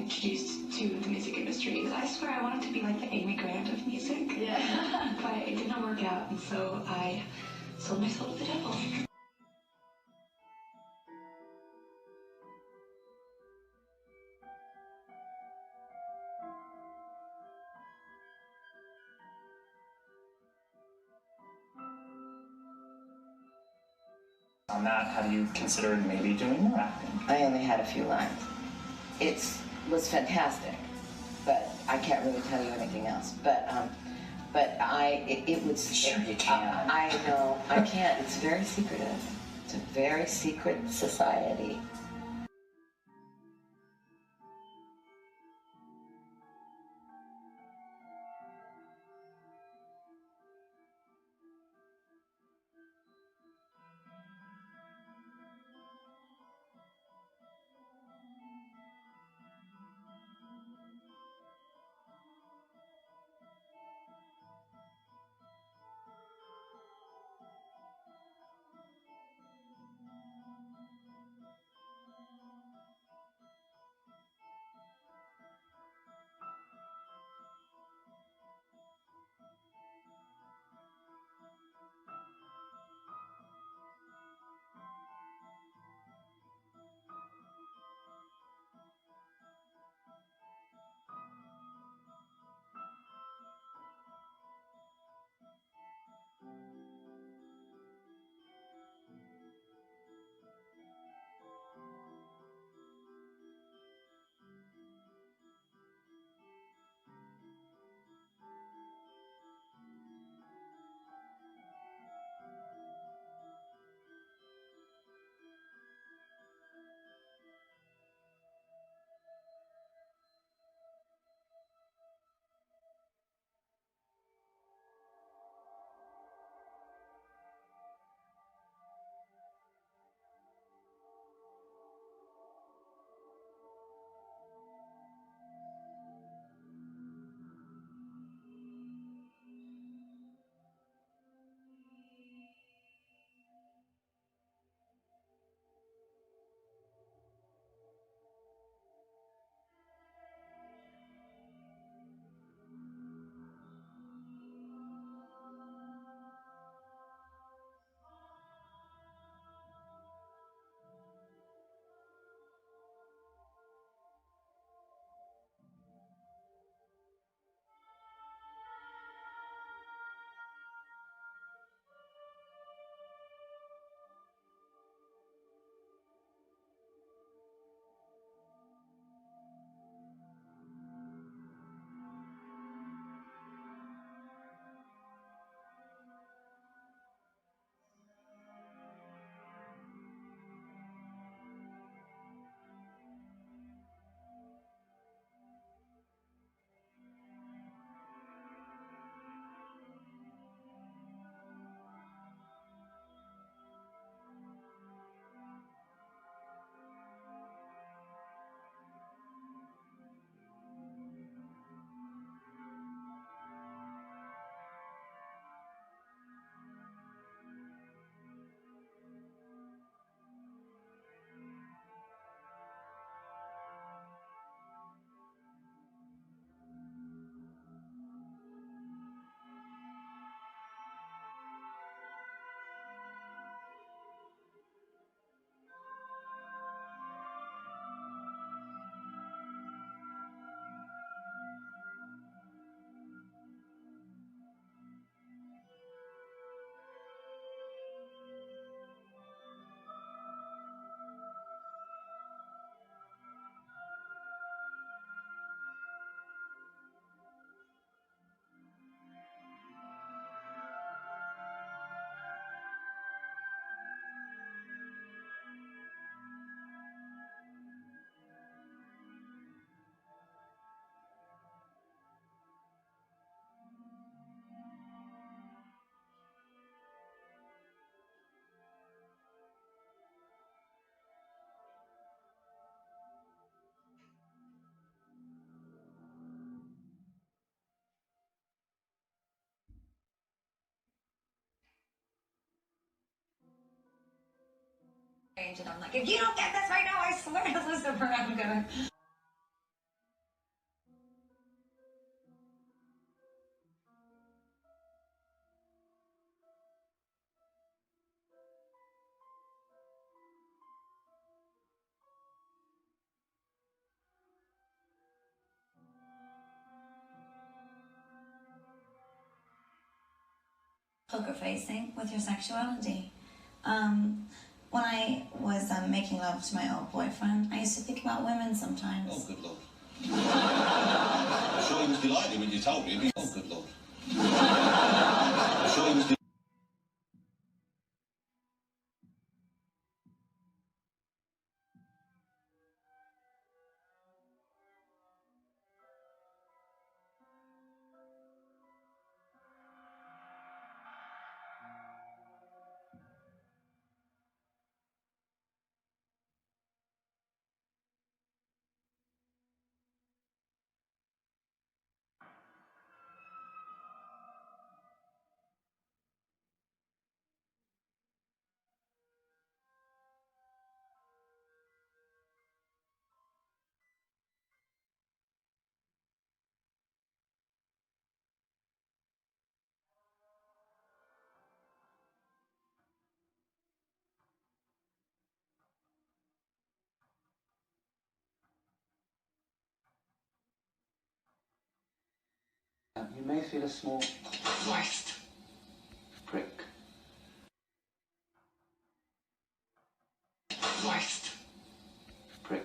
introduced to the music industry. I swear I wanted to be like the Amy Grant of music. Yeah. But it did not work out, and so I sold my soul to the devil. On that, have you considered maybe doing more acting? I only had a few lines. It was fantastic, but I can't really tell you anything else. But it was. Sure you can. I know I can't. It's very secretive. It's a very secret society. And I'm like, if you don't get this right now, I swear to Lucifer, I'm gonna. poker facing with your sexuality. When I was making love to my old boyfriend, I used to think about women sometimes. Oh, good Lord. I'm sure he was delighted when you told him. Oh, good Lord. I'm sure he was delighted. You may feel a small Christ. prick. Christ. Prick.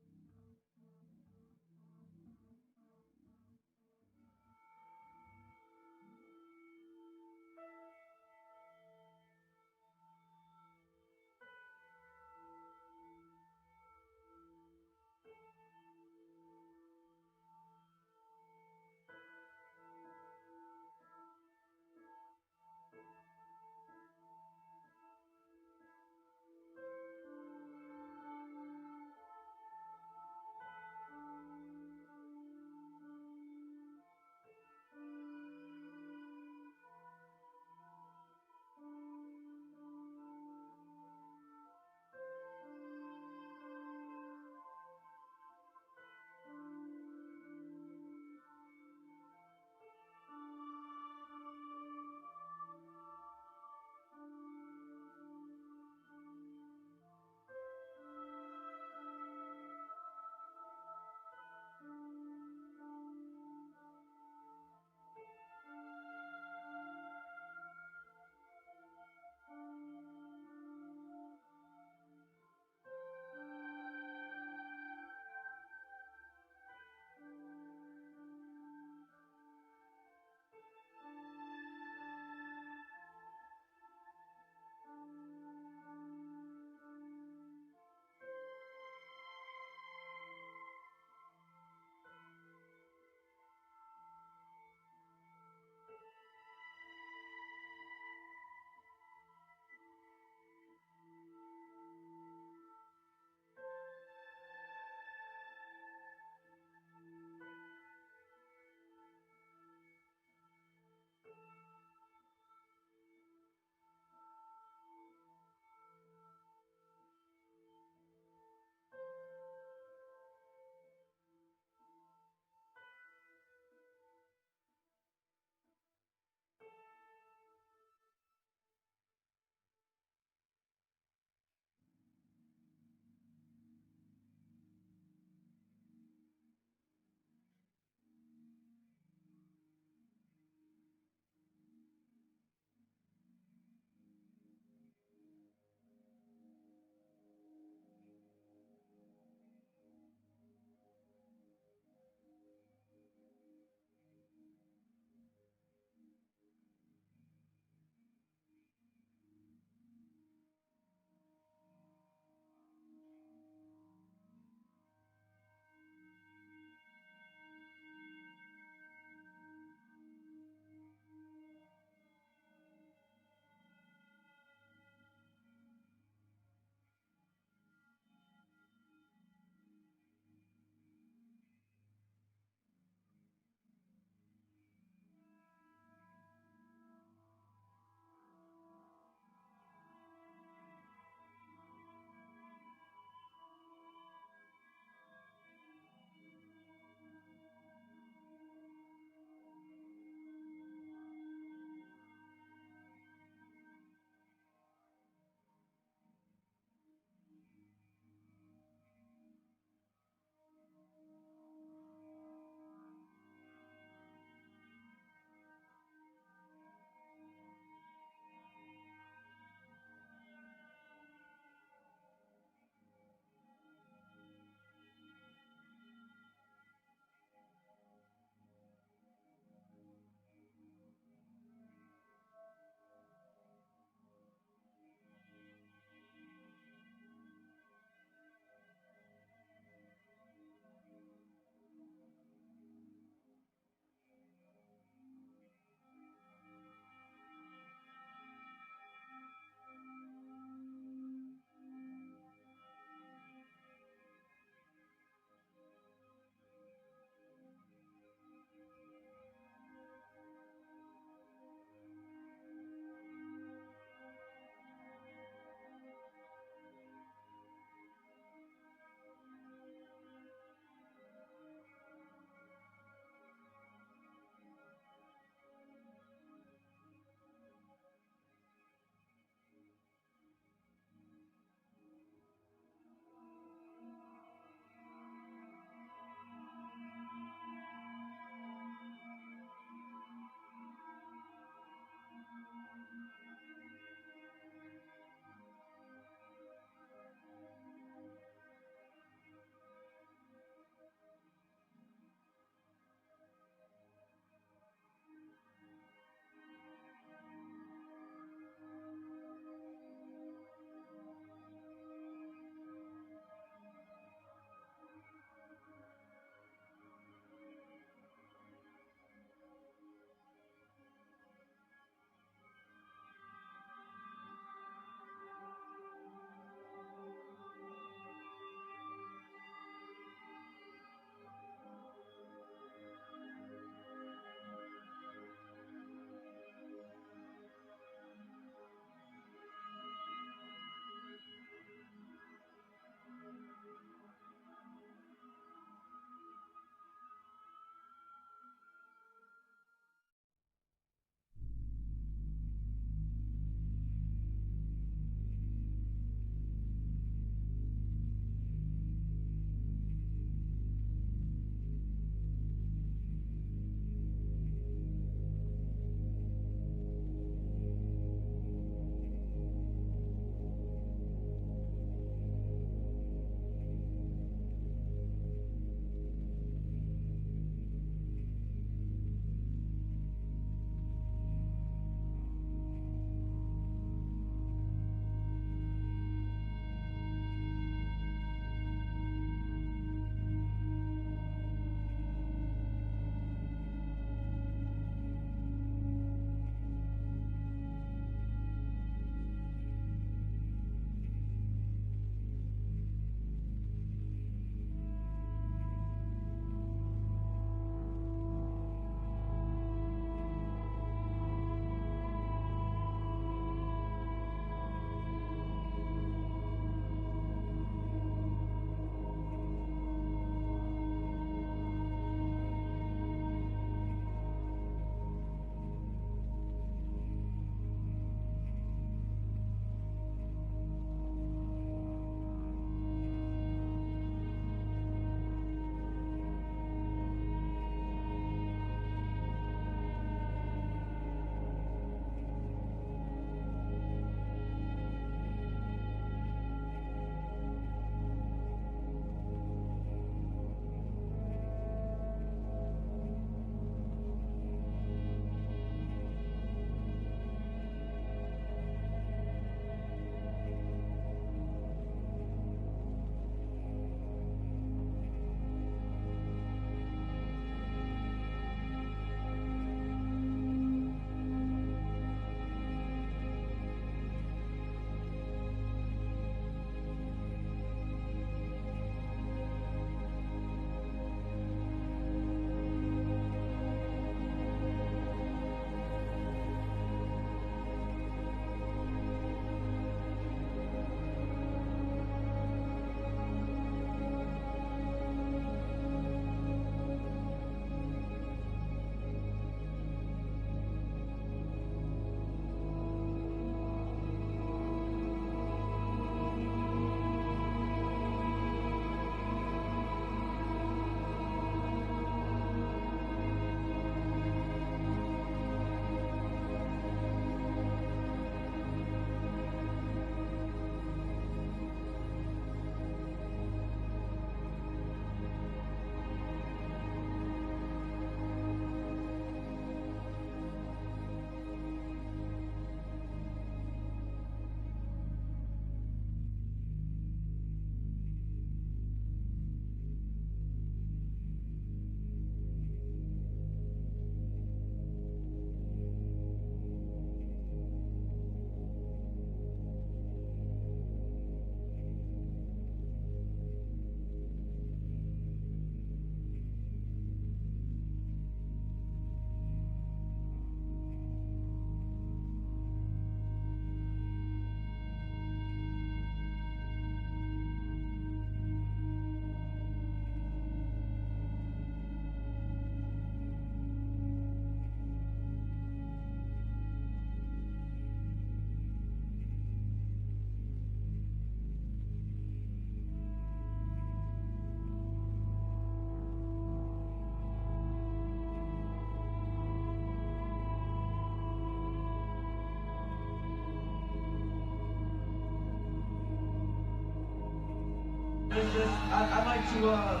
I'd like to,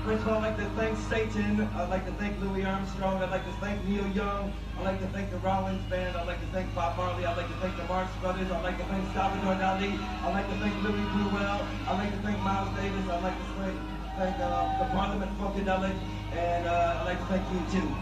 first of all, I'd like to thank Satan. I'd like to thank Louis Armstrong. I'd like to thank Neil Young. I'd like to thank the Rollins Band. I'd like to thank Bob Marley. I'd like to thank the Marx Brothers. I'd like to thank Salvador Dali. I'd like to thank Louis Bruel. I'd like to thank Miles Davis. I'd like to thank the Parliament Funkadelic. And I'd like to thank you, too.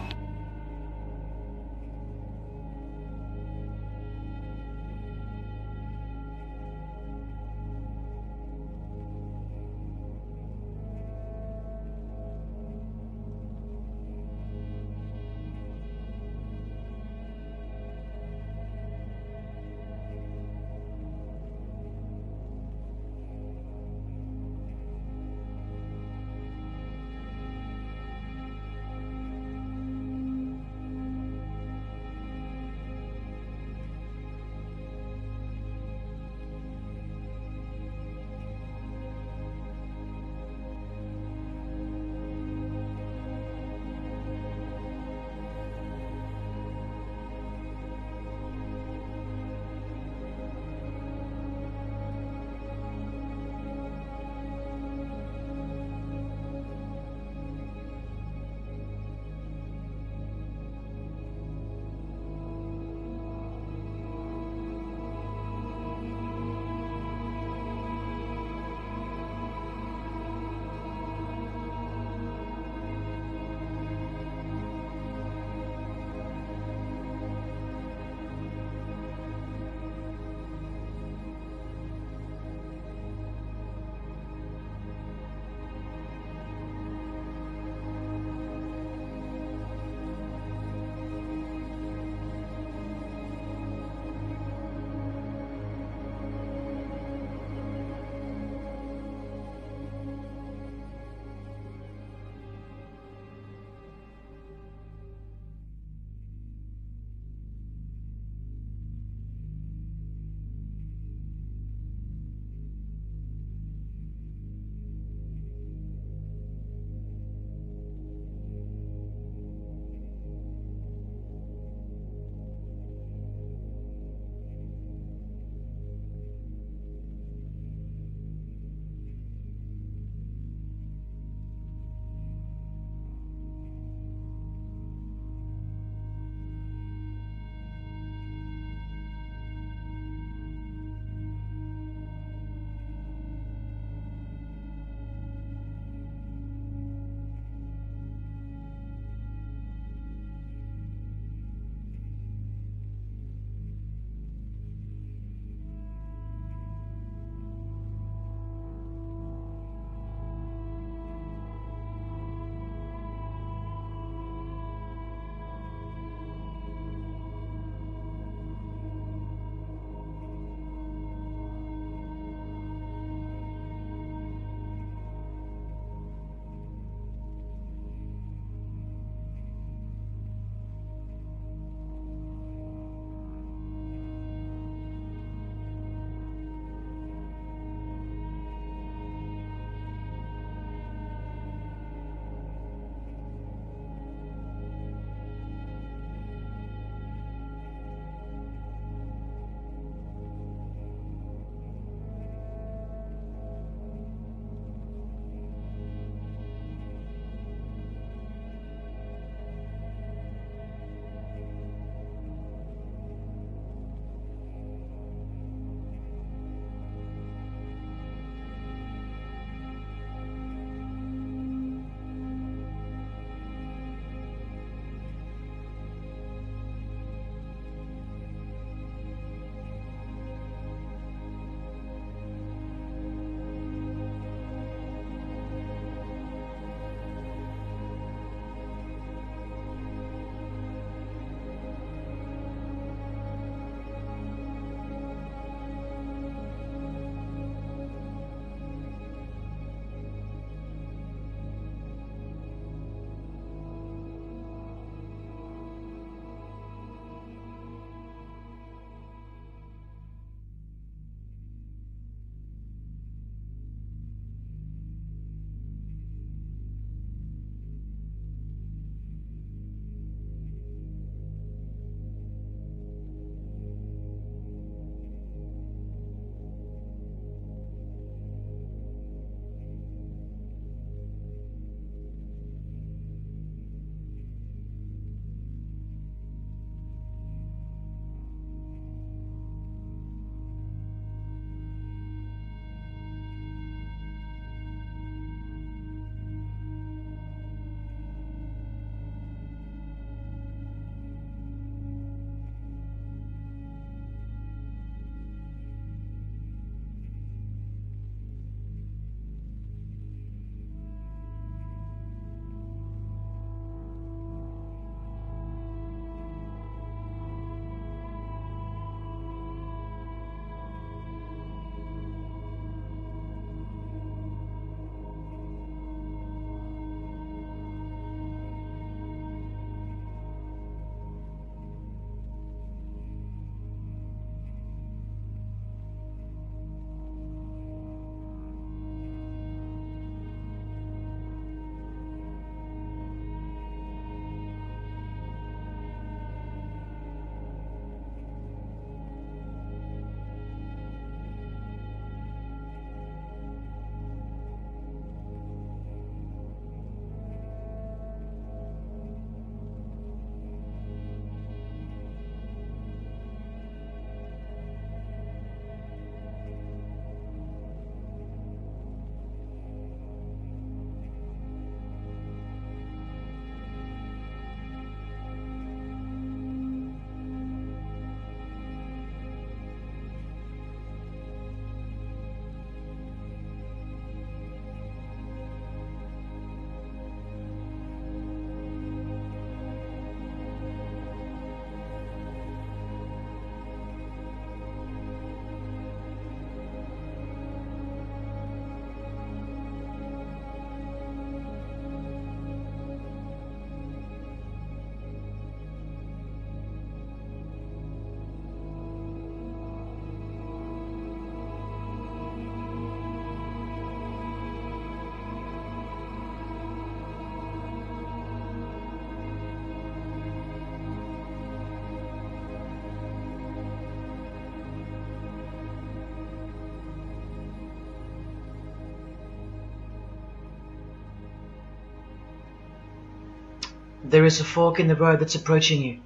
there is a fork in the road that's approaching you.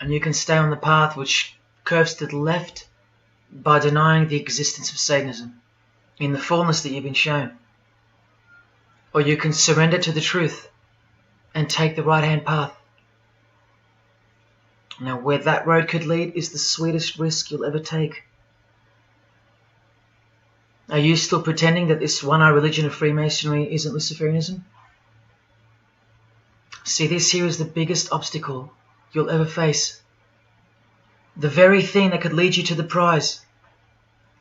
And you can stay on the path which curves to the left by denying the existence of Satanism in the fullness that you've been shown. Or you can surrender to the truth and take the right-hand path. Now, where that road could lead is the sweetest risk you'll ever take. Are you still pretending that this one-eye religion of Freemasonry isn't Luciferianism? See, this here is the biggest obstacle you'll ever face. The very thing that could lead you to the prize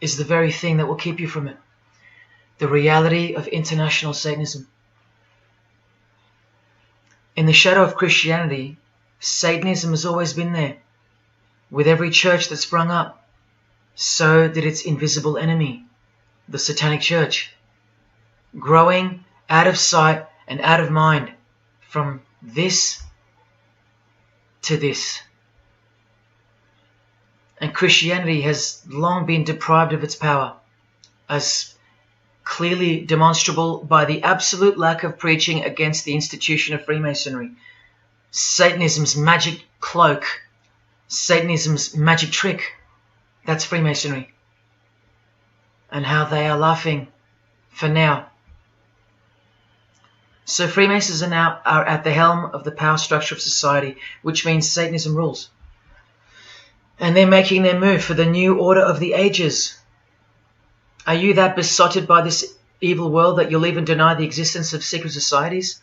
is the very thing that will keep you from it. The reality of international Satanism. In the shadow of Christianity, Satanism has always been there. With every church that sprung up, so did its invisible enemy, the Satanic Church, growing out of sight and out of mind from this to this. And Christianity has long been deprived of its power, as clearly demonstrable by the absolute lack of preaching against the institution of Freemasonry. Satanism's magic cloak, Satanism's magic trick, that's Freemasonry. And how they are laughing for now. So Freemasons are at the helm of the power structure of society, which means Satanism rules. And they're making their move for the new order of the ages. Are you that besotted by this evil world that you'll even deny the existence of secret societies?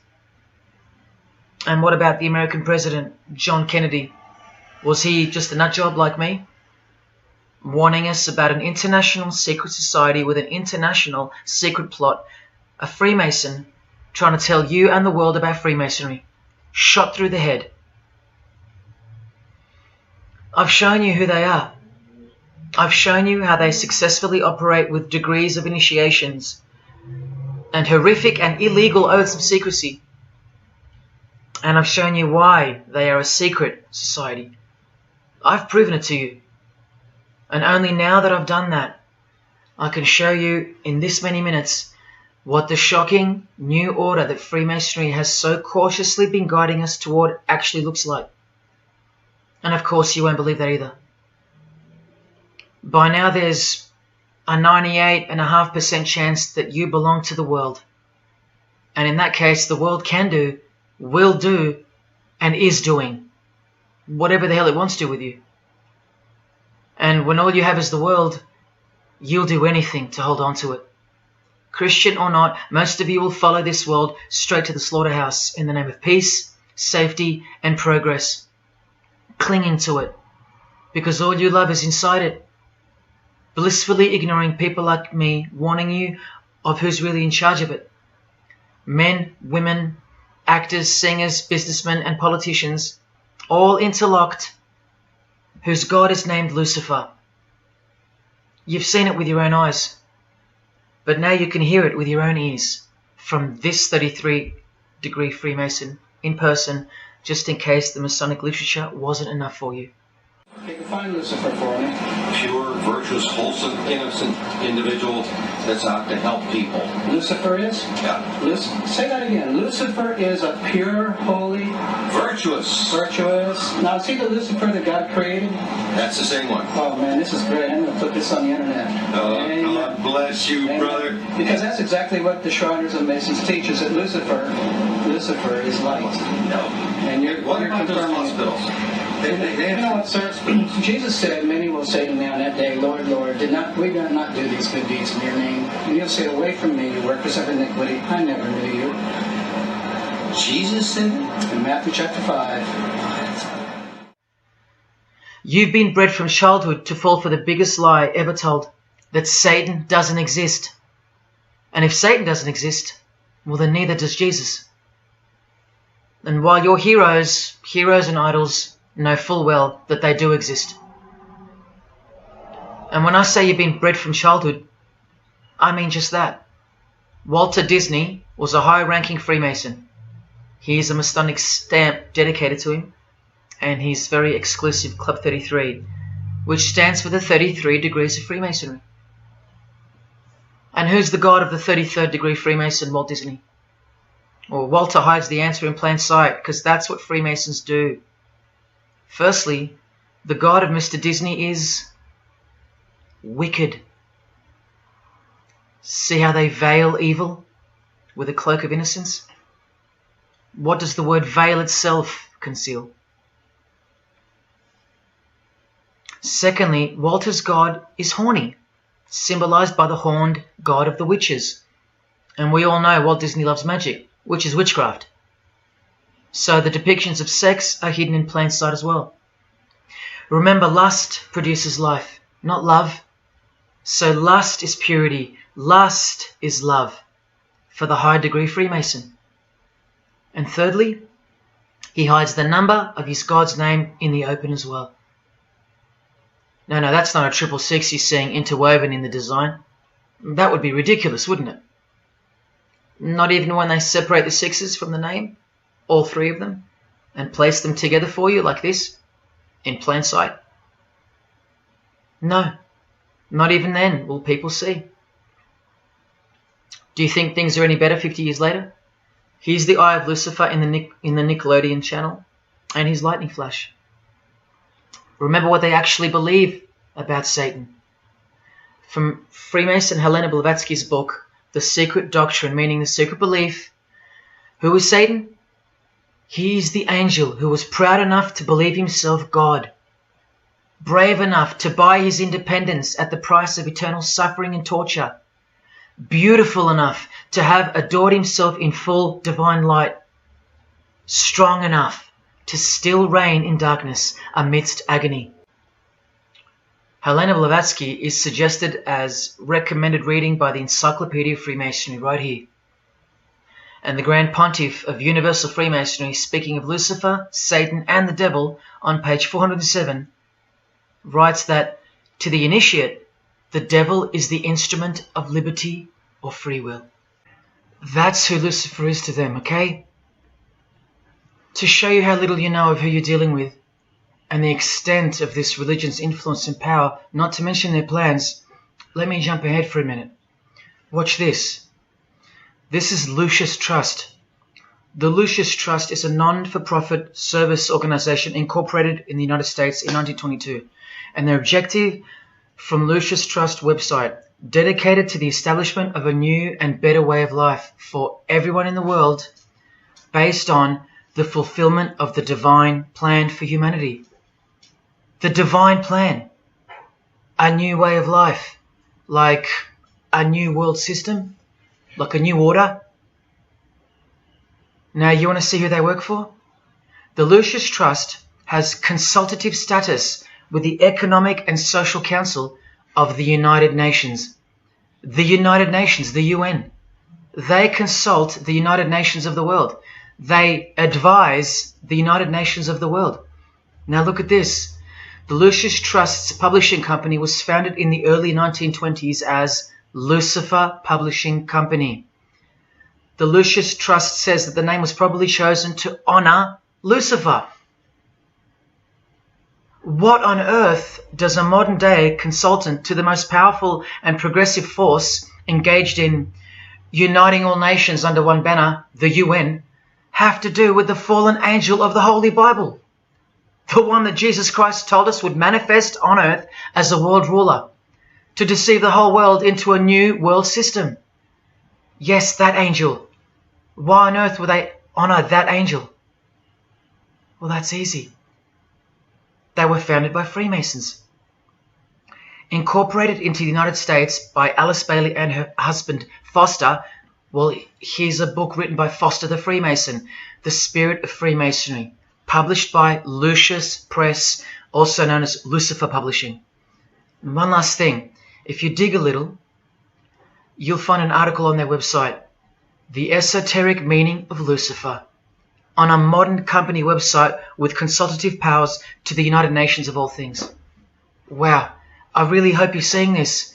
And what about the American president, John Kennedy? Was he just a nut job like me? Warning us about an international secret society with an international secret plot. A Freemason trying to tell you and the world about Freemasonry. Shot through the head. I've shown you who they are. I've shown you how they successfully operate with degrees of initiations and horrific and illegal oaths of secrecy. And I've shown you why they are a secret society. I've proven it to you. And only now that I've done that, I can show you in this many minutes what the shocking new order that Freemasonry has so cautiously been guiding us toward actually looks like. And of course you won't believe that either. By now there's a 98.5% chance that you belong to the world. And in that case, the world can do, will do, and is doing whatever the hell it wants to with you. And when all you have is the world, you'll do anything to hold on to it. Christian or not, most of you will follow this world straight to the slaughterhouse in the name of peace, safety, and progress. Clinging to it, because all you love is inside it. Blissfully ignoring people like me, warning you of who's really in charge of it. Men, women, actors, singers, businessmen, and politicians, all interlocked, whose God is named Lucifer. You've seen it with your own eyes, but now you can hear it with your own ears from this 33-degree Freemason in person, just in case the Masonic literature wasn't enough for you. Okay, define Lucifer for me. Pure, virtuous, wholesome, innocent individual that's out to help people. Lucifer is? Yeah. Say that again. Lucifer is a pure, holy, Virtuous. virtuous. Now, is he the Lucifer that God created? That's the same one. Oh man, this is great. I'm going to put this on the internet. Oh, God bless you, Amen. brother. Because that's exactly what the Shriners and Masons teach, is that Lucifer is light. No. And you're What about those confirming it. hospitals? You know what, sir? Jesus said, many will say to me on that day, Lord, Lord, we did not do these good deeds in your name? And you'll say, away from me, you workers of iniquity, I never knew you. Jesus said it? In Matthew chapter 5. You've been bred from childhood to fall for the biggest lie ever told, that Satan doesn't exist. And if Satan doesn't exist, well then neither does Jesus. And while your heroes and idols know full well that they do exist. And when I say you've been bred from childhood, I mean just that. Walter Disney was a high-ranking Freemason. He is a Masonic stamp dedicated to him, and his very exclusive Club 33, which stands for the 33 degrees of Freemasonry. And who's the god of the 33rd degree Freemason, Walt Disney? Or Walter hides the answer in plain sight, because that's what Freemasons do. Firstly, the God of Mr. Disney is wicked. See how they veil evil with a cloak of innocence? What does the word veil itself conceal? Secondly, Walter's God is horny, symbolized by the horned god of the witches. And we all know Walt Disney loves magic, which is witchcraft. So the depictions of sex are hidden in plain sight as well. Remember, lust produces life, not love. So lust is purity, lust is love for the high degree Freemason. And thirdly, he hides the number of his God's name in the open as well. No, that's not a 666 he's seeing interwoven in the design. That would be ridiculous, wouldn't it? Not even when they separate the sixes from the name, all three of them, and place them together for you like this, in plain sight. No, not even then will people see. Do you think things are any better 50 years later? Here's the Eye of Lucifer in the Nickelodeon channel, and his lightning flash. Remember what they actually believe about Satan. From Freemason Helena Blavatsky's book, The Secret Doctrine, meaning the secret belief. Who is Satan? He is the angel who was proud enough to believe himself God, brave enough to buy his independence at the price of eternal suffering and torture, beautiful enough to have adored himself in full divine light, strong enough to still reign in darkness amidst agony. Helena Blavatsky is suggested as recommended reading by the Encyclopedia of Freemasonry right here. And the Grand Pontiff of Universal Freemasonry, speaking of Lucifer, Satan and the Devil on page 407, writes that to the initiate, the devil is the instrument of liberty or free will. That's who Lucifer is to them, okay? To show you how little you know of who you're dealing with and the extent of this religion's influence and power, not to mention their plans, let me jump ahead for a minute. Watch this. This is Lucius Trust. The Lucius Trust is a non-for-profit service organization incorporated in the United States in 1922, and their objective from Lucius Trust website, dedicated to the establishment of a new and better way of life for everyone in the world based on the fulfillment of the divine plan for humanity. The divine plan. A new way of life. Like a new world system. Like a new order. Now you want to see who they work for? The Lucius Trust has consultative status with the Economic and Social Council of the United Nations. The United Nations, the UN. They consult the United Nations of the world. They advise the United Nations of the world. Now look at this. The Lucius Trust's publishing company was founded in the early 1920s as Lucifer Publishing Company. The Lucius Trust says that the name was probably chosen to honor Lucifer. What on earth does a modern-day consultant to the most powerful and progressive force engaged in uniting all nations under one banner, the UN, have to do with the fallen angel of the Holy Bible? The one that Jesus Christ told us would manifest on earth as a world ruler, to deceive the whole world into a new world system. Yes, that angel. Why on earth would they honor that angel? Well, that's easy. They were founded by Freemasons. Incorporated into the United States by Alice Bailey and her husband Foster. Well, here's a book written by Foster the Freemason, The Spirit of Freemasonry, published by Lucius Press, also known as Lucifer Publishing. And one last thing, if you dig a little, you'll find an article on their website, The Esoteric Meaning of Lucifer, on a modern company website with consultative powers to the United Nations of all things. Wow, I really hope you're seeing this.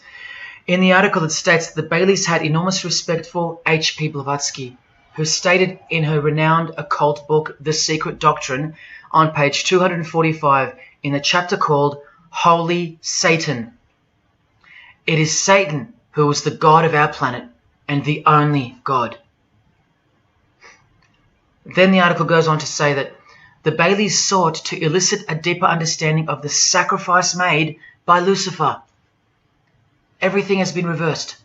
In the article, it states that the Baileys had enormous respect for H.P. Blavatsky, who stated in her renowned occult book, The Secret Doctrine, on page 245, in the chapter called Holy Satan. It is Satan who is the God of our planet and the only God. Then the article goes on to say that the Baileys sought to elicit a deeper understanding of the sacrifice made by Lucifer. Everything has been reversed.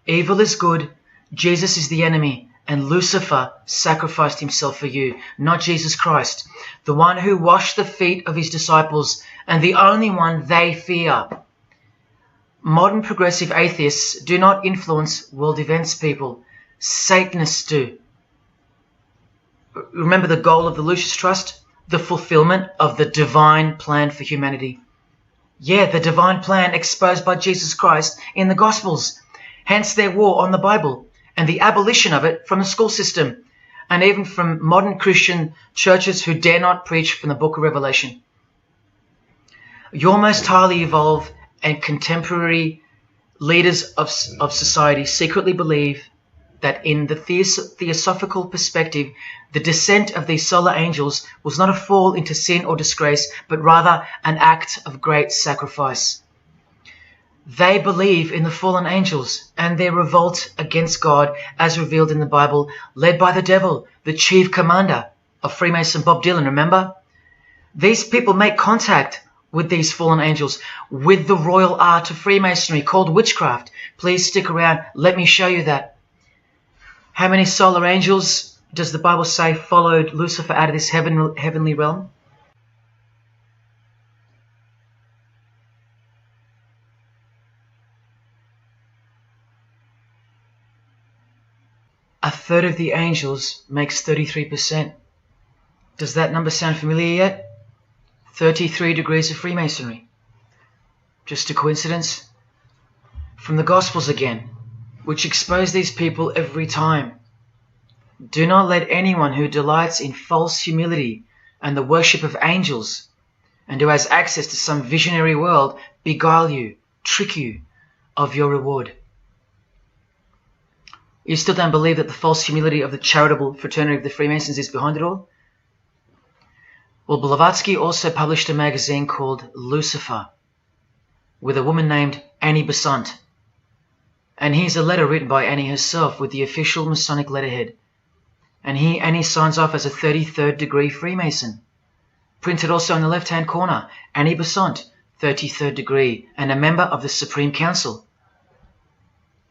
Evil is good, Jesus is the enemy, and Lucifer sacrificed himself for you, not Jesus Christ, the one who washed the feet of his disciples and the only one they fear. Modern progressive atheists do not influence world events, people. Satanists do. Remember the goal of the Lucis Trust? The fulfillment of the divine plan for humanity. Yeah, the divine plan exposed by Jesus Christ in the Gospels. Hence their war on the Bible and the abolition of it from the school system and even from modern Christian churches who dare not preach from the book of Revelation. Your most highly evolved and contemporary leaders of society secretly believe that in the theosophical perspective, the descent of these solar angels was not a fall into sin or disgrace, but rather an act of great sacrifice. They believe in the fallen angels and their revolt against God as revealed in the Bible, led by the devil, the chief commander of Freemason Bob Dylan, remember? These people make contact with these fallen angels, with the royal art of Freemasonry called witchcraft. Please stick around. Let me show you that. How many solar angels does the Bible say followed Lucifer out of this heavenly realm? A third of the angels makes 33%. Does that number sound familiar yet? 33 degrees of Freemasonry. Just a coincidence? From the Gospels again, which expose these people every time. Do not let anyone who delights in false humility and the worship of angels and who has access to some visionary world beguile you, trick you of your reward. You still don't believe that the false humility of the charitable fraternity of the Freemasons is behind it all? Well, Blavatsky also published a magazine called Lucifer with a woman named Annie Besant. And here's a letter written by Annie herself with the official Masonic letterhead. And here Annie signs off as a 33rd degree Freemason. Printed also in the left-hand corner, Annie Besant, 33rd degree, and a member of the Supreme Council.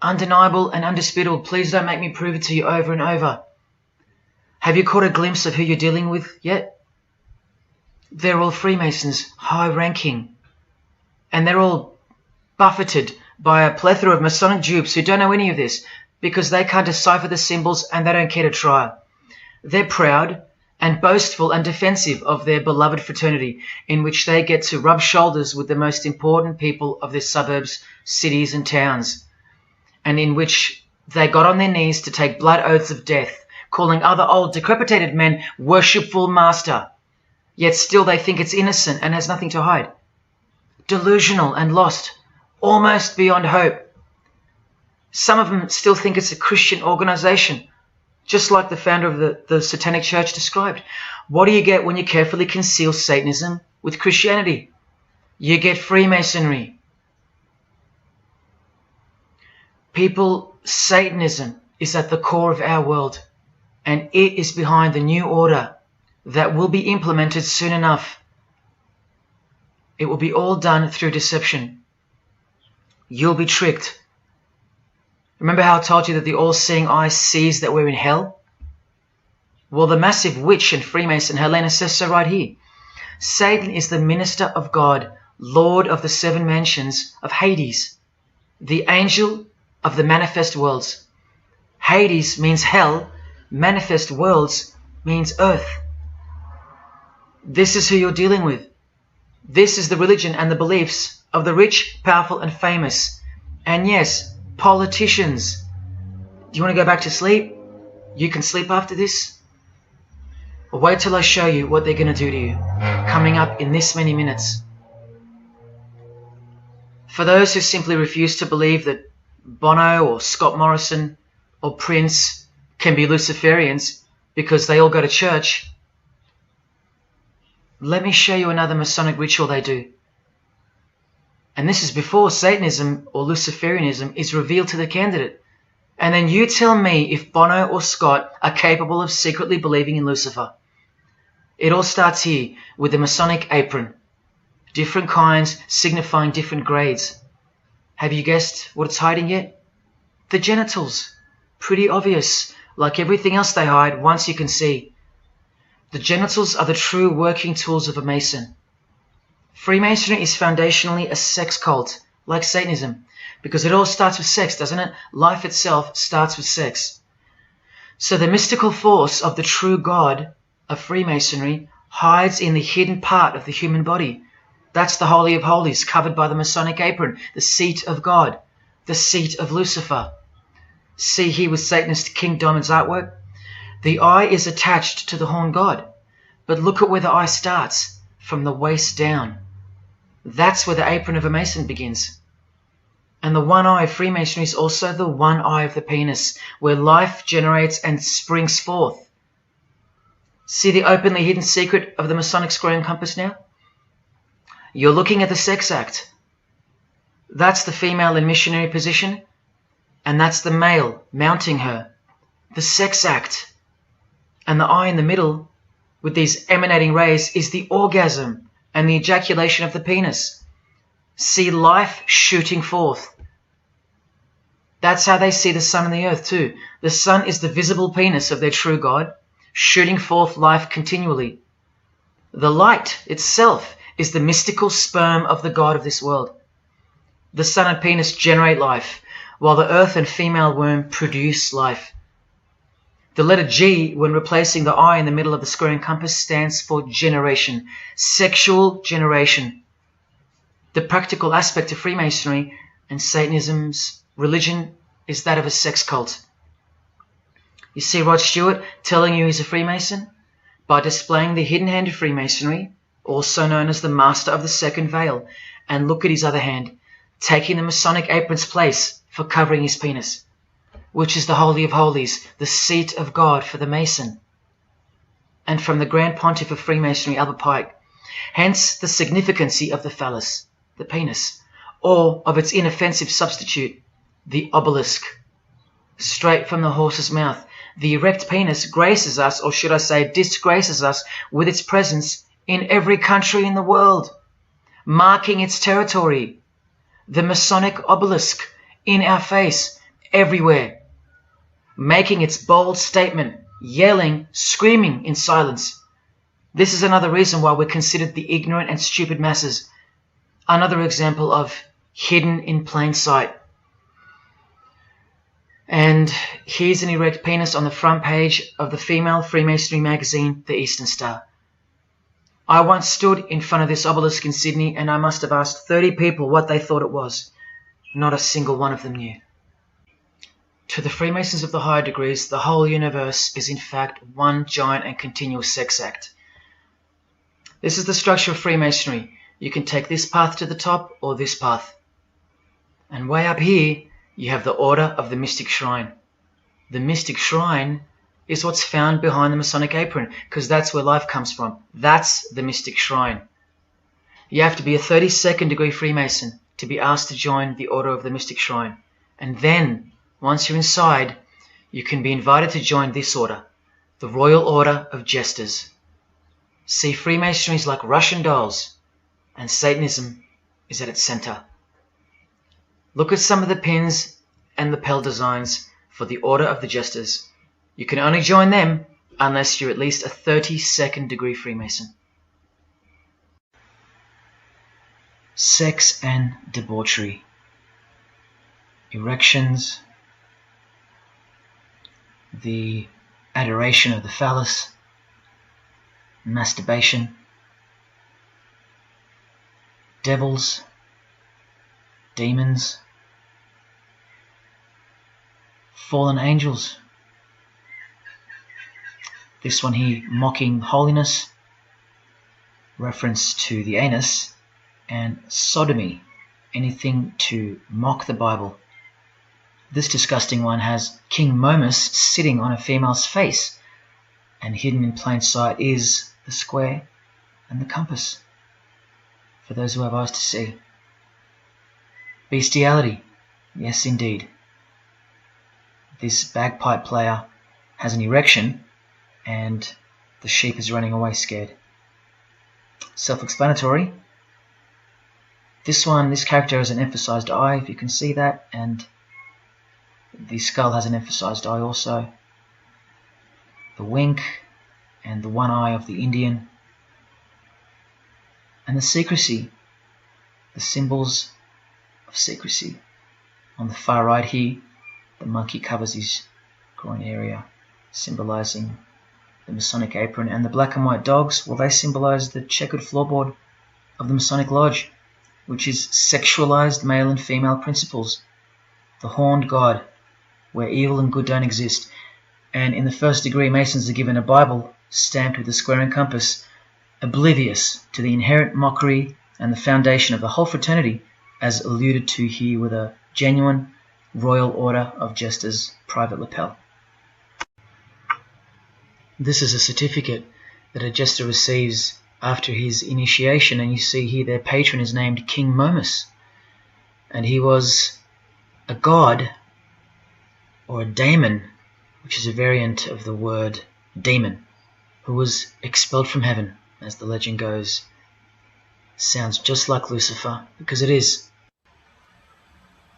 Undeniable and undisputable. Please don't make me prove it to you over and over. Have you caught a glimpse of who you're dealing with yet? They're all Freemasons, high-ranking. And they're all buffeted by a plethora of Masonic dupes who don't know any of this because they can't decipher the symbols and they don't care to try. They're proud and boastful and defensive of their beloved fraternity in which they get to rub shoulders with the most important people of their suburbs, cities and towns, and in which they got on their knees to take blood oaths of death, calling other old decrepitated men worshipful master. Yet still they think it's innocent and has nothing to hide. Delusional and lost, almost beyond hope. Some of them still think it's a Christian organization, just like the founder of the Satanic Church described. What do you get when you carefully conceal Satanism with Christianity? You get Freemasonry. People, Satanism is at the core of our world, and it is behind the new order that will be implemented soon enough. It will be all done through deception. You'll be tricked. Remember how I told you that the all-seeing eye sees that we're in hell? Well, the massive witch and Freemason Helena says so right here. Satan is the minister of God, Lord of the seven mansions of Hades, the angel of the manifest worlds. Hades means hell, manifest worlds means earth. This is who you're dealing with. This is the religion and the beliefs of the rich, powerful and famous. And yes, politicians. Do you want to go back to sleep? You can sleep after this. Or wait till I show you what they're going to do to you, coming up in this many minutes. For those who simply refuse to believe that Bono or Scott Morrison or Prince can be Luciferians because they all go to church, let me show you another Masonic ritual they do. And this is before Satanism or Luciferianism is revealed to the candidate. And then you tell me if Bono or Scott are capable of secretly believing in Lucifer. It all starts here with the Masonic apron. Different kinds signifying different grades. Have you guessed what it's hiding yet? The genitals. Pretty obvious. Like everything else they hide, once you can see. The genitals are the true working tools of a Mason. Freemasonry is foundationally a sex cult, like Satanism, because it all starts with sex, doesn't it? Life itself starts with sex. So the mystical force of the true God of Freemasonry hides in the hidden part of the human body. That's the Holy of Holies, covered by the Masonic apron, the seat of God, the seat of Lucifer. See here with Satanist King Diamond's artwork? The eye is attached to the horn god, but look at where the eye starts, from the waist down. That's where the apron of a Mason begins. And the one eye of Freemasonry is also the one eye of the penis, where life generates and springs forth. See the openly hidden secret of the Masonic square and compass now? You're looking at the sex act. That's the female in missionary position, and that's the male mounting her. The sex act. And the eye in the middle, with these emanating rays, is the orgasm and the ejaculation of the penis. See life shooting forth. That's how they see the sun and the earth too. The sun is the visible penis of their true God, shooting forth life continually. The light itself is the mystical sperm of the God of this world. The sun and penis generate life, while the earth and female womb produce life. The letter G, when replacing the I in the middle of the square and compass, stands for generation, sexual generation. The practical aspect of Freemasonry and Satanism's religion is that of a sex cult. You see Rod Stewart telling you he's a Freemason? By displaying the hidden hand of Freemasonry, also known as the Master of the Second Veil, and look at his other hand, taking the Masonic apron's place for covering his penis, which is the Holy of Holies, the seat of God for the Mason. And from the Grand Pontiff of Freemasonry, Albert Pike, hence the significancy of the phallus, the penis, or of its inoffensive substitute, the obelisk. Straight from the horse's mouth, the erect penis graces us, or should I say disgraces us, with its presence in every country in the world, marking its territory. The Masonic obelisk in our face, everywhere, making its bold statement, yelling, screaming in silence. This is another reason why we're considered the ignorant and stupid masses. Another example of hidden in plain sight. And here's an erect penis on the front page of the female Freemasonry magazine, The Eastern Star. I once stood in front of this obelisk in Sydney, and I must have asked 30 people what they thought it was. Not a single one of them knew. To the Freemasons of the higher degrees, the whole universe is in fact one giant and continuous sex act. This is the structure of Freemasonry. You can take this path to the top or this path. And way up here, you have the Order of the Mystic Shrine. The Mystic Shrine is what's found behind the Masonic apron, because that's where life comes from. That's the Mystic Shrine. You have to be a 32nd degree Freemason to be asked to join the Order of the Mystic Shrine. And then, once you're inside, you can be invited to join this order, the Royal Order of Jesters. See, Freemasonry is like Russian dolls, and Satanism is at its center. Look at some of the pins and lapel designs for the Order of the Jesters. You can only join them unless you're at least a 32nd degree Freemason. Sex and debauchery. Erections. The adoration of the phallus. Masturbation. Devils. Demons. Fallen angels. This one here, mocking holiness, reference to the anus, and sodomy, anything to mock the Bible. This disgusting one has King Momus sitting on a female's face, and hidden in plain sight is the square and the compass, for those who have eyes to see. Bestiality, yes indeed. this bagpipe player has an erection and the sheep is running away scared. Self-explanatory. This character has an emphasized eye, if you can see that, and the skull has an emphasized eye also. The wink and the one eye of the Indian. And the secrecy, the symbols of secrecy. On the far right here, the monkey covers his groin area, symbolizing the Masonic apron, and the black and white dogs, well, they symbolize the checkered floorboard of the Masonic Lodge, which is sexualized male and female principles, the horned god, where evil and good don't exist. And in the first degree, Masons are given a Bible stamped with a square and compass, oblivious to the inherent mockery and the foundation of the whole fraternity, as alluded to here with a genuine Royal Order of Jesters private lapel. This is a certificate that a jester receives after his initiation, and you see here their patron is named King Momus, and he was a god, or a daemon, which is a variant of the word demon, who was expelled from heaven, as the legend goes. Sounds just like Lucifer, because it is.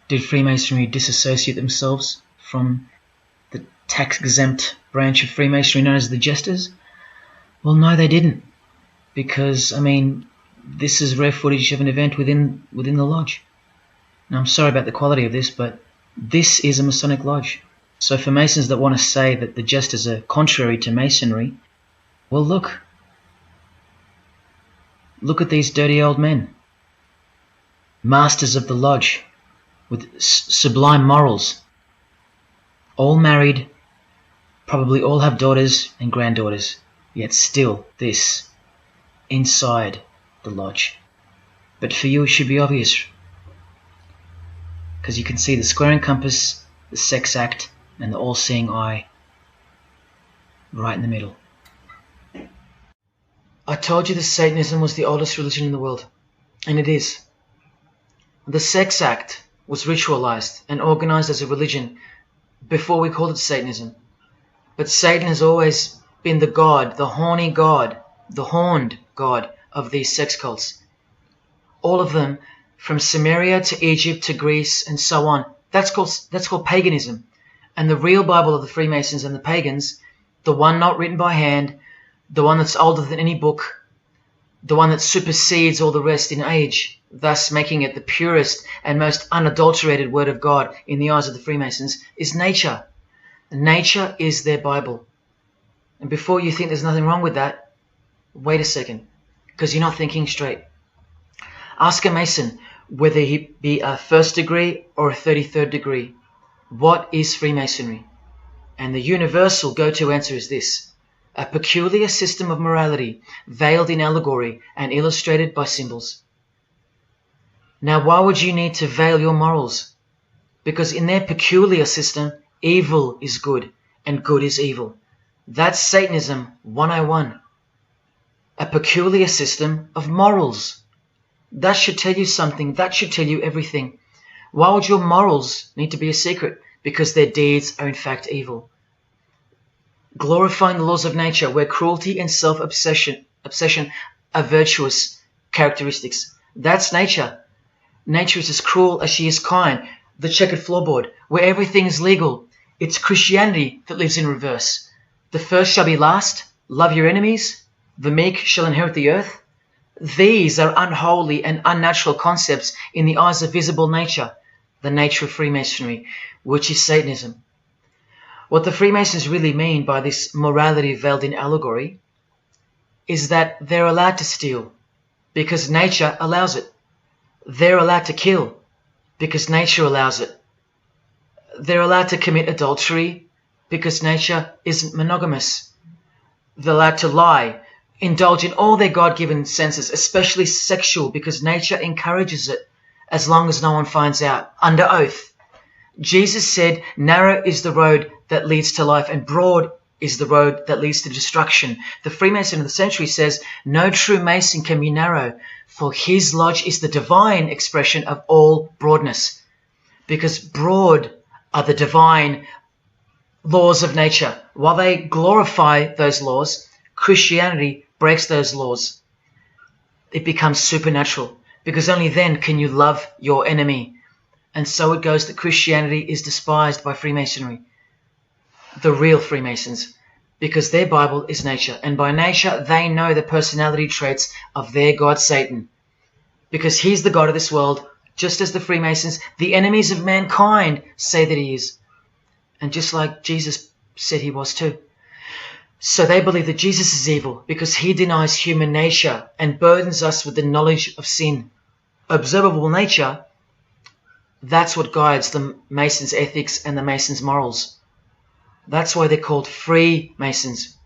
Did Freemasonry disassociate themselves from the tax-exempt branch of Freemasonry known as the Jesters? Well, no, they didn't, because, I mean, this is rare footage of an event within the lodge. Now, I'm sorry about the quality of this, but this is a Masonic lodge. So for Masons that want to say that the Jesters are contrary to Masonry, well, look at these dirty old men, masters of the lodge, with sublime morals, all married, probably all have daughters and granddaughters, yet still this, inside the lodge. But for you it should be obvious, because you can see the square and compass, the sex act, and the all-seeing eye right in the middle. I told you that Satanism was the oldest religion in the world, and it is. The sex act was ritualized and organized as a religion before we called it Satanism. But Satan has always been the god, the horny god, the horned god of these sex cults. All of them, from Sumeria to Egypt to Greece and so on, that's called paganism. And the real Bible of the Freemasons and the pagans, the one not written by hand, the one that's older than any book, the one that supersedes all the rest in age, thus making it the purest and most unadulterated word of God in the eyes of the Freemasons, is nature. Nature is their Bible. And before you think there's nothing wrong with that, wait a second, because you're not thinking straight. Ask a Mason, whether he be a first degree or a 33rd degree, what is Freemasonry? And the universal go-to answer is this: a peculiar system of morality, veiled in allegory and illustrated by symbols. Now, why would you need to veil your morals? Because in their peculiar system, evil is good and good is evil. That's Satanism 101. A peculiar system of morals. That should tell you something. That should tell you everything. Why would your morals need to be a secret? Because their deeds are in fact evil. Glorifying the laws of nature, where cruelty and self-obsession are virtuous characteristics. That's nature. Nature is as cruel as she is kind. The checkered floorboard, where everything is legal. It's Christianity that lives in reverse. The first shall be last. Love your enemies. The meek shall inherit the earth. These are unholy and unnatural concepts in the eyes of visible nature, the nature of Freemasonry, which is Satanism. What the Freemasons really mean by this morality veiled in allegory is that they're allowed to steal because nature allows it. They're allowed to kill because nature allows it. They're allowed to commit adultery because nature isn't monogamous. They're allowed to lie, indulge in all their God-given senses, especially sexual, because nature encourages it, as long as no one finds out, under oath. Jesus said, narrow is the road that leads to life, and broad is the road that leads to destruction. The Freemason of the century says, no true Mason can be narrow, for his lodge is the divine expression of all broadness. Because broad are the divine laws of nature. While they glorify those laws, Christianity breaks those laws. It becomes supernatural, because only then can you love your enemy. And so it goes that Christianity is despised by Freemasonry, the real Freemasons, because their Bible is nature. And by nature, they know the personality traits of their God, Satan, because he's the God of this world, just as the Freemasons, the enemies of mankind, say that he is. And just like Jesus said he was too. So they believe that Jesus is evil because he denies human nature and burdens us with the knowledge of sin. Observable nature, that's what guides the Masons' ethics and the Masons' morals. That's why they're called Freemasons.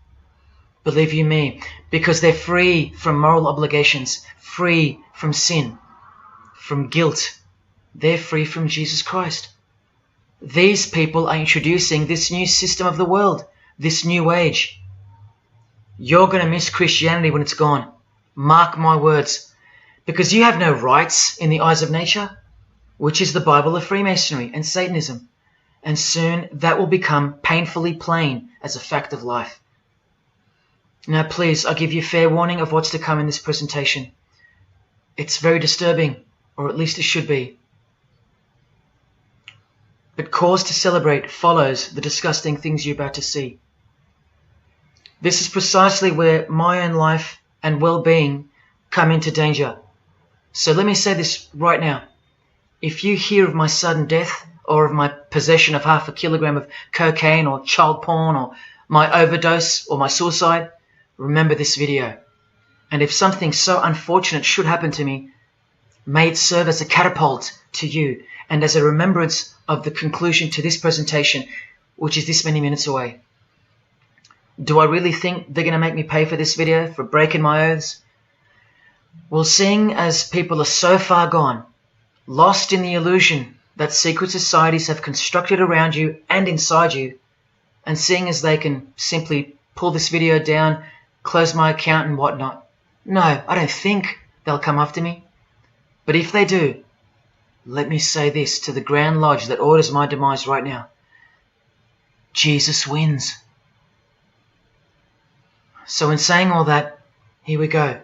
Believe you me, because they're free from moral obligations, free from sin, from guilt. They're free from Jesus Christ. These people are introducing this new system of the world, this new age. You're going to miss Christianity when it's gone. Mark my words. Because you have no rights in the eyes of nature, which is the Bible of Freemasonry and Satanism. And soon that will become painfully plain as a fact of life. Now please, I give you fair warning of what's to come in this presentation. It's very disturbing, or at least it should be. But cause to celebrate follows the disgusting things you're about to see. This is precisely where my own life and well-being come into danger. So let me say this right now. If you hear of my sudden death, or of my possession of 0.5 kilogram of cocaine or child porn, or my overdose or my suicide, remember this video. And if something so unfortunate should happen to me, may it serve as a catapult to you and as a remembrance of the conclusion to this presentation, which is this many minutes away. Do I really think they're going to make me pay for this video, for breaking my oaths? Well, seeing as people are so far gone, lost in the illusion that secret societies have constructed around you and inside you, and seeing as they can simply pull this video down, close my account and whatnot, no, I don't think they'll come after me. But if they do, let me say this to the Grand Lodge that orders my demise right now. Jesus wins. So in saying all that, here we go.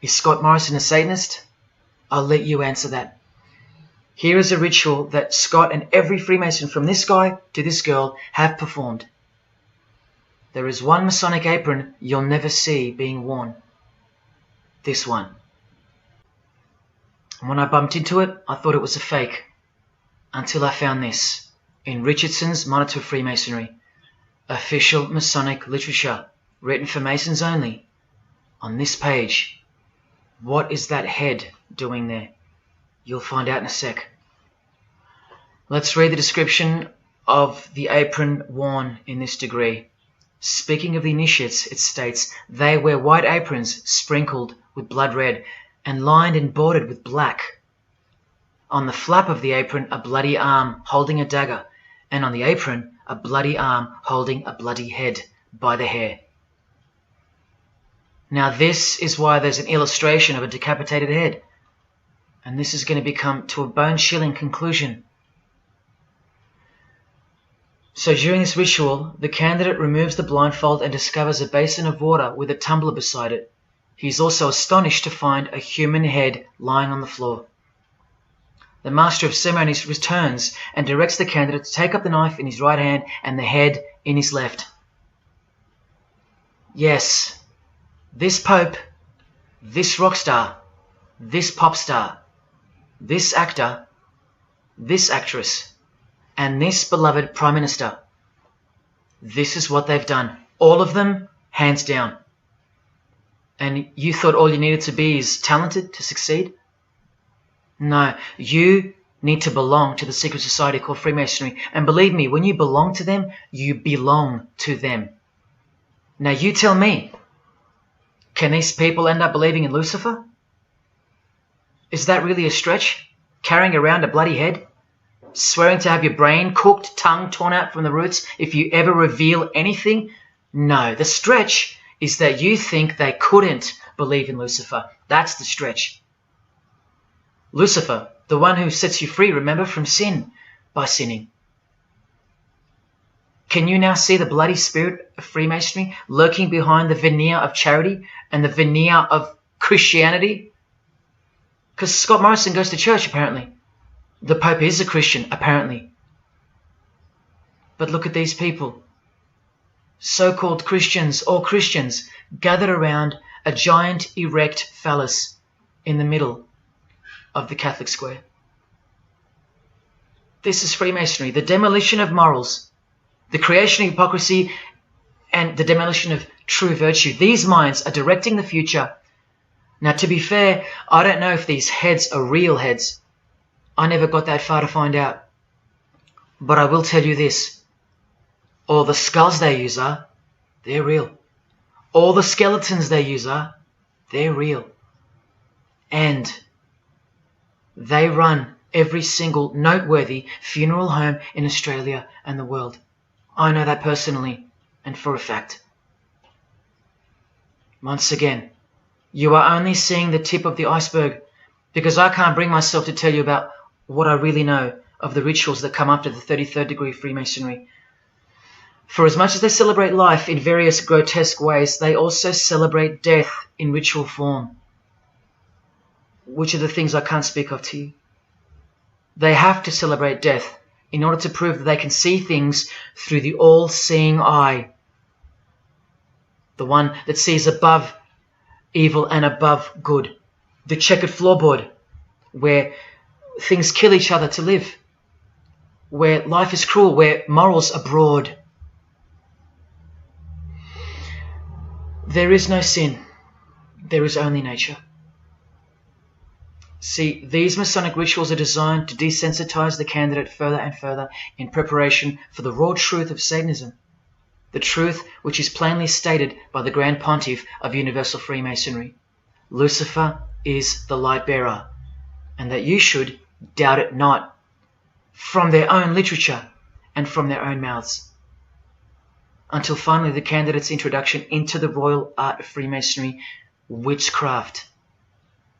Is Scott Morrison a Satanist? I'll let you answer that. Here is a ritual that Scott and every Freemason from this guy to this girl have performed. There is one Masonic apron you'll never see being worn. This one. And when I bumped into it, I thought it was a fake. Until I found this. In Richardson's Monitor of Freemasonry. Official Masonic literature. Written for Masons only. On this page. What is that head doing there? You'll find out in a sec. Let's read the description of the apron worn in this degree. Speaking of the initiates, it states, they wear white aprons sprinkled with blood red and lined and bordered with black. On the flap of the apron, a bloody arm holding a dagger, and on the apron, a bloody arm holding a bloody head by the hair. Now this is why there's an illustration of a decapitated head. And this is going to become to a bone-chilling conclusion. So during this ritual, the candidate removes the blindfold and discovers a basin of water with a tumbler beside it. He is also astonished to find a human head lying on the floor. The master of ceremonies returns and directs the candidate to take up the knife in his right hand and the head in his left. Yes, this pope, this rock star, this pop star, this actor, this actress, and this beloved Prime Minister. This is what they've done. All of them, hands down. And you thought all you needed to be is talented to succeed? No, you need to belong to the secret society called Freemasonry. And believe me, when you belong to them, you belong to them. Now you tell me, can these people end up believing in Lucifer? Is that really a stretch? Carrying around a bloody head? Swearing to have your brain cooked, tongue torn out from the roots if you ever reveal anything? No, the stretch is that you think they couldn't believe in Lucifer. That's the stretch. Lucifer, the one who sets you free, remember, from sin by sinning. Can you now see the bloody spirit of Freemasonry lurking behind the veneer of charity and the veneer of Christianity? Because Scott Morrison goes to church, apparently. The Pope is a Christian, apparently. But look at these people. So-called Christians or Christians gathered around a giant erect phallus in the middle of the Catholic square. This is Freemasonry, the demolition of morals, the creation of hypocrisy, and the demolition of true virtue. These minds are directing the future. Now, to be fair, I don't know if these heads are real heads. I never got that far to find out. But I will tell you this. All the skulls they use they're real. All the skeletons they use they're real. And they run every single noteworthy funeral home in Australia and the world. I know that personally and for a fact. Once again, you are only seeing the tip of the iceberg, because I can't bring myself to tell you about what I really know of the rituals that come after the 33rd degree Freemasonry. For as much as they celebrate life in various grotesque ways, they also celebrate death in ritual form, which are the things I can't speak of to you. They have to celebrate death in order to prove that they can see things through the all-seeing eye, the one that sees above evil and above good, the checkered floorboard where things kill each other to live, where life is cruel, where morals are broad. There is no sin, there is only nature. See, these Masonic rituals are designed to desensitize the candidate further and further in preparation for the raw truth of Satanism, the truth which is plainly stated by the Grand Pontiff of Universal Freemasonry. Lucifer is the light bearer, and that you should doubt it not, from their own literature and from their own mouths. Until finally the candidate's introduction into the royal art of Freemasonry, witchcraft.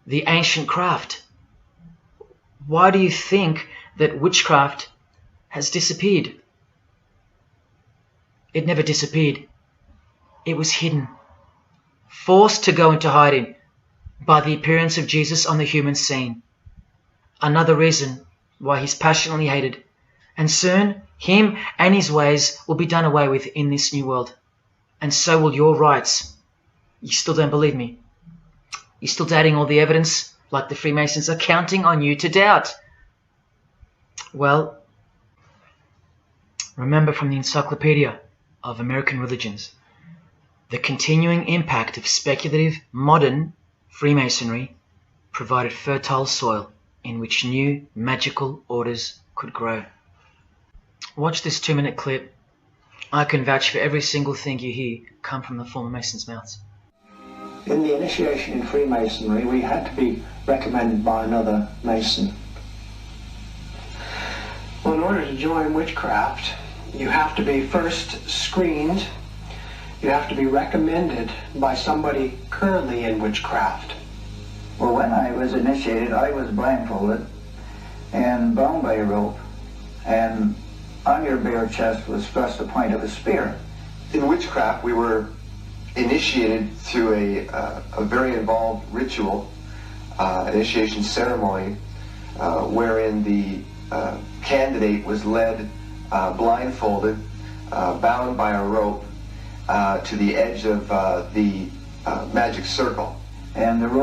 The ancient craft. Why do you think that witchcraft has disappeared? It never disappeared. It was hidden, forced to go into hiding by the appearance of Jesus on the human scene. Another reason why he's passionately hated, and soon him and his ways will be done away with in this new world, and so will your rights. You still don't believe me? You're still doubting all the evidence, like the Freemasons are counting on you to doubt. Well, remember from the Encyclopedia of American Religions, the continuing impact of speculative modern Freemasonry provided fertile soil in which new magical orders could grow. Watch this 2-minute clip. I can vouch for every single thing you hear come from the former Masons' mouths. In the initiation in Freemasonry, we had to be recommended by another Mason. Well, in order to join witchcraft, you have to be first screened. You have to be recommended by somebody currently in witchcraft. Well, when I was initiated, I was blindfolded and bound by a rope, and on your bare chest was thrust the point of a spear. In witchcraft, we were initiated through a very involved ritual, initiation ceremony, wherein the candidate was led blindfolded, bound by a rope to the edge of the magic circle. And the rope